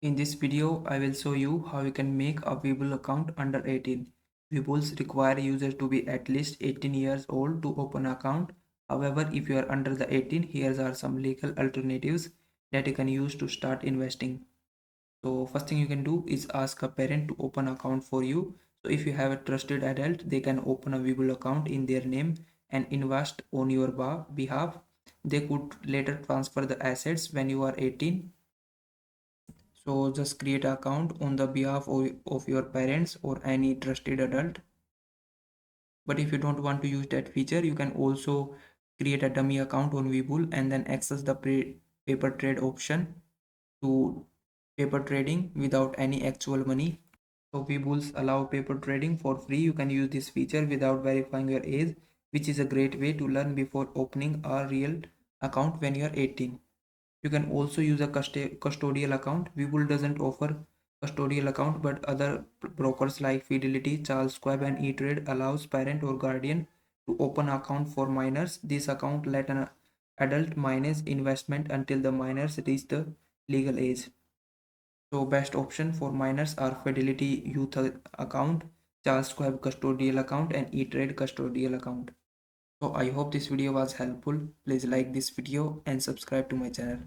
In this video, I will show you how you can make a Webull account under 18. Webulls require users to be at least 18 years old to open an account. However, if you are under the 18, here are some legal alternatives that you can use to start investing. So first thing you can do is ask a parent to open an account for you. So if you have a trusted adult, they can open a Webull account in their name and invest on your behalf. They could later transfer the assets when you are 18. So just create an account on the behalf of your parents or any trusted adult. But if you don't want to use that feature, you can also create a dummy account on Webull and then access the paper trade option to paper trading without any actual money. So Webulls allow paper trading for free. You can use this feature without verifying your age, which is a great way to learn before opening a real account when you are 18. You can also use a custodial account. Webull doesn't offer custodial account, but other brokers like Fidelity, Charles Schwab, and E-Trade allows parent or guardian to open account for minors. This account let an adult manage investment until the minors reach the legal age. So best option for minors are Fidelity Youth account, Charles Schwab custodial account, and E-Trade custodial account. So I hope this video was helpful. Please like this video and subscribe to my channel.